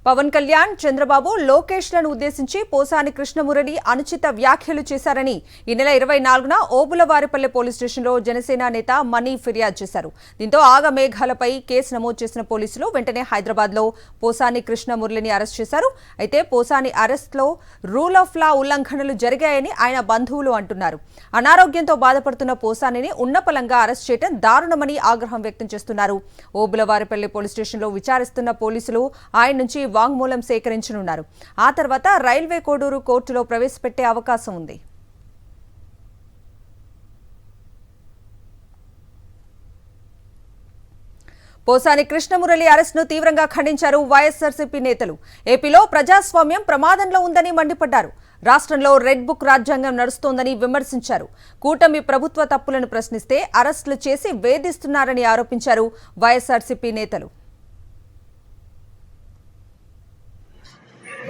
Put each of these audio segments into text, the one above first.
పవన్ కళ్యాణ్, చంద్రబాబు, లోకేష్లను ఉద్దేశించి పోసాని కృష్ణమురళి అనుచిత వ్యాఖ్యలు చేశారని ఈ నెల 24న ఓబులవారిపల్లె పోలీస్ స్టేషన్లో జనసేన నేత మనీ ఫిర్యాదు చేశారు. దీంతో ఆగమేఘాలపై కేసు నమోదు చేసిన పోలీసులు వెంటనే హైదరాబాద్లో పోసాని కృష్ణమురళిని అరెస్ట్ చేశారు. అయితే పోసాని అరెస్ట్లో రూల్ ఆఫ్ లా ఉల్లంఘనలు జరిగాయని ఆయన బంధువులు అంటున్నారు. అనారోగ్యంతో బాధపడుతున్న పోసానిని ఉన్నపలంగా అరెస్ట్ చేయడం దారుణమని ఆగ్రహం వ్యక్తం చేస్తున్నారు. ఓబులవారిపల్లె పోలీస్ స్టేషన్లో విచారిస్తున్న పోలీసులు ఆయన నుంచి వాంగ్మూలం సేకరించనున్నారు. ఆ తర్వాత రైల్వే కోడూరు కోర్టులో ప్రవేశపెట్టే అవకాశం ఉంది. పోసాని కృష్ణమురళి అరెస్టును తీవ్రంగా ఖండించారు వైఎస్ఆర్సీపీ నేతలు. ఏపీలో ప్రజాస్వామ్యం ప్రమాదంలో ఉందని మండిపడ్డారు. రాష్ట్రంలో రెడ్ బుక్ రాజ్యాంగం నడుస్తోందని విమర్శించారు. కూటమి ప్రభుత్వ తప్పులను ప్రశ్నిస్తే అరెస్టులు చేసి వేధిస్తున్నారని ఆరోపించారు వైఎస్ఆర్సీపీ నేతలు.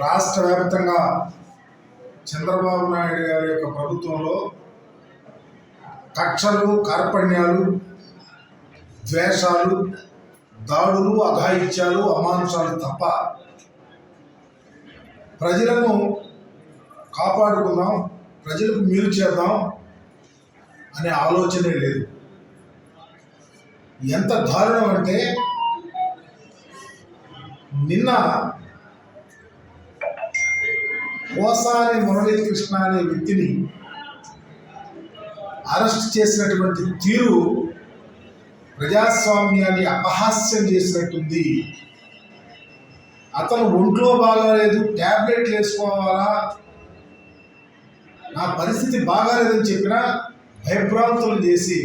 రాష్ట్ర వ్యాప్తంగా చంద్రబాబు నాయుడు గారి యొక్క ప్రభుత్వంలో కక్షలు, కార్పణ్యాలు, ద్వేషాలు, దాడులు, అఘాయిత్యాలు, అమానుషాలు తప్ప ప్రజలను కాపాడుకుందాం, ప్రజలకు మేలు చేద్దాం అనే ఆలోచనే లేదు. ఎంత దారుణం అంటే నిన్న పోసాని మురళీకృష్ణ అనే వ్యక్తిని అరెస్ట్ చేసినటువంటి తీరు ప్రజాస్వామ్యాన్ని అపహాస్యం చేసినట్టుంది. అతను ఒంట్లో బాగాలేదు, ట్యాబ్లెట్లు వేసుకోవాలా, నా పరిస్థితి బాగాలేదని చెప్పినా భయభ్రాంతులు చేసి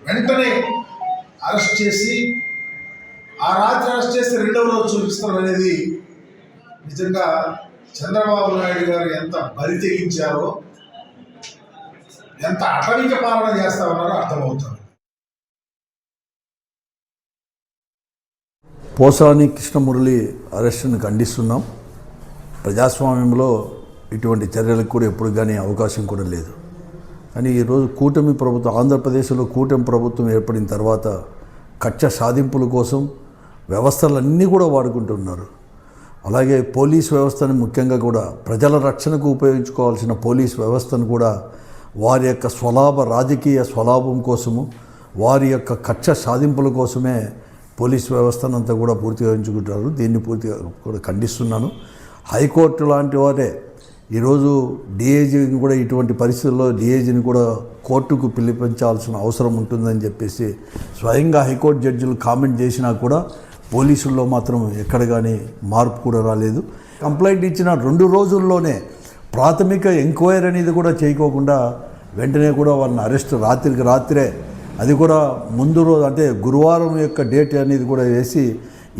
వెంటనే అరెస్ట్ చేసి ఆ రాత్రి అరెస్ట్ చేసి రెండవ రోజు చూపిస్తారు అనేది నిజంగా చంద్రబాబు నాయుడు గారు ఎంత బరి తెగించారో, ఎంత అటవిక పాలన చేస్తా ఉన్నారో అర్థమవుతుంది. పోసాని కృష్ణమురళి అరెస్టును ఖండిస్తున్నాం. ప్రజాస్వామ్యంలో ఇటువంటి చర్యలకు కూడా ఎప్పుడు కానీ అవకాశం కూడా లేదు. కానీ ఈరోజు కూటమి ప్రభుత్వం, ఆంధ్రప్రదేశ్లో కూటమి ప్రభుత్వం ఏర్పడిన తర్వాత కక్ష సాధింపుల కోసం వ్యవస్థలన్నీ కూడా వాడుకుంటున్నారు. అలాగే పోలీస్ వ్యవస్థను ముఖ్యంగా కూడా ప్రజల రక్షణకు ఉపయోగించుకోవాల్సిన పోలీస్ వ్యవస్థను కూడా వారి యొక్క రాజకీయ స్వలాభం కోసము, వారి యొక్క కక్ష సాధింపుల కోసమే పోలీస్ వ్యవస్థనంతా కూడా పూర్తిగా ఎంచుకుంటారు. దీన్ని పూర్తిగా కూడా ఖండిస్తున్నాను. హైకోర్టు లాంటి వారే ఈరోజు డిఐజీని కూడా ఇటువంటి పరిస్థితుల్లో డిఐజీని కూడా కోర్టుకు పిలిపించాల్సిన అవసరం ఉంటుందని చెప్పేసి స్వయంగా హైకోర్టు జడ్జిలు కామెంట్ చేసినా కూడా పోలీసుల్లో మాత్రం ఎక్కడ కానీ మార్పు కూడా రాలేదు. కంప్లైంట్ ఇచ్చిన 2 రోజుల్లోనే ప్రాథమిక ఎంక్వైరీ అనేది కూడా చేయకోకుండా వెంటనే కూడా వాళ్ళని అరెస్ట్ రాత్రికి రాత్రే, అది కూడా ముందు రోజు అంటే గురువారం యొక్క డేట్ అనేది కూడా వేసి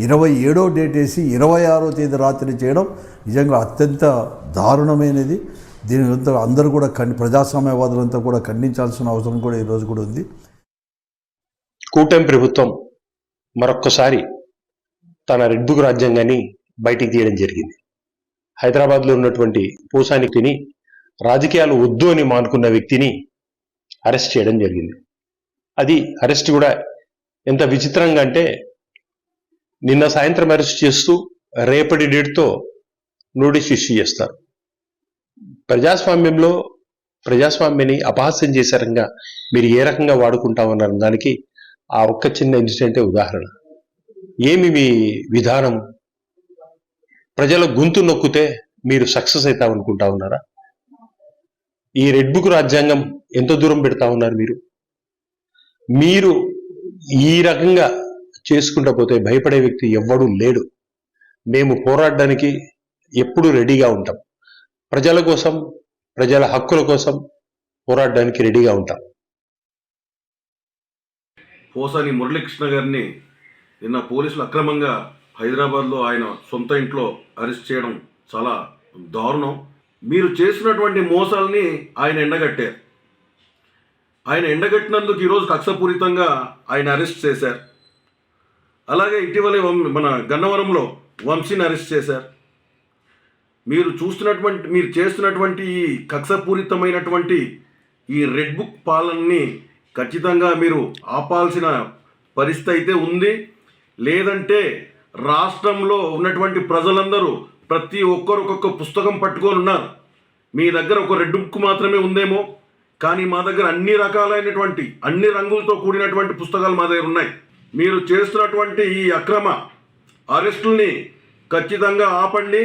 27వ డేట్ వేసి 26వ తేదీ రాత్రి చేయడం నిజంగా అత్యంత దారుణమైనది. దీని అందరూ కూడా ప్రజాస్వామ్యవాదులంతా కూడా ఖండించాల్సిన అవసరం కూడా ఈరోజు కూడా ఉంది. కూటమి ప్రభుత్వం మరొక్కసారి తన రెడ్ బుక్ రాజ్యాంగాన్ని బయటికి తీయడం జరిగింది. హైదరాబాద్లో ఉన్నటువంటి పోసాని తిని రాజకీయాలు వద్దు అని మానుకున్న వ్యక్తిని అరెస్ట్ చేయడం జరిగింది. అది అరెస్ట్ కూడా ఎంత విచిత్రంగా అంటే నిన్న సాయంత్రం అరెస్ట్ చేస్తూ రేపటి డేట్తో నోటీస్ ఇష్యూ చేస్తారు. ప్రజాస్వామ్యంలో ప్రజాస్వామ్యాన్ని అపహాస్యం చేశారంగా మీరు ఏ రకంగా వాడుకుంటామన్నారు దానికి ఆ ఒక్క చిన్న ఇన్సిడెంటే ఉదాహరణ. ఏమి మీ విధానం? ప్రజల గొంతు నొక్కితే మీరు సక్సెస్ అవుతా అనుకుంటా ఉన్నారా? ఈ రెడ్ బుక్ రాజ్యాంగం ఎంత దూరం పెడతా ఉన్నారు మీరు ఈ రకంగా చేసుకుంటా పోతే భయపడే వ్యక్తి ఎవ్వడూ లేడు. మేము పోరాడడానికి ఎప్పుడూ రెడీగా ఉంటాం. ప్రజల కోసం, ప్రజల హక్కుల కోసం పోరాడడానికి రెడీగా ఉంటాం. పోసాని మురళీకృష్ణ గారిని నిన్న పోలీసులు అక్రమంగా హైదరాబాద్లో ఆయన సొంత ఇంట్లో అరెస్ట్ చేయడం చాలా దారుణం. మీరు చేసినటువంటి మోసాలని ఆయన ఎండగట్టారు. ఆయన ఎండగట్టినందుకు ఈరోజు కక్షపూరితంగా ఆయన అరెస్ట్ చేశారు. అలాగే ఇటీవలే మన గన్నవరంలో వంశీని అరెస్ట్ చేశారు. మీరు చేస్తున్నటువంటి ఈ కక్షపూరితమైనటువంటి ఈ రెడ్ బుక్ పాలనని ఖచ్చితంగా మీరు ఆపాల్సిన పరిస్థితి అయితే ఉంది. లేదంటే రాష్ట్రంలో ఉన్నటువంటి ప్రజలందరూ ప్రతి ఒక్కరు ఒక్కొక్క పుస్తకం పట్టుకొని ఉన్నారు. మీ దగ్గర ఒక రెడ్ బుక్ మాత్రమే ఉందేమో, కానీ మా దగ్గర అన్ని రకాలైనటువంటి అన్ని రంగులతో కూడినటువంటి పుస్తకాలు మా దగ్గర ఉన్నాయి. మీరు చేస్తున్నటువంటి ఈ అక్రమ అరెస్టుల్ని ఖచ్చితంగా ఆపండి.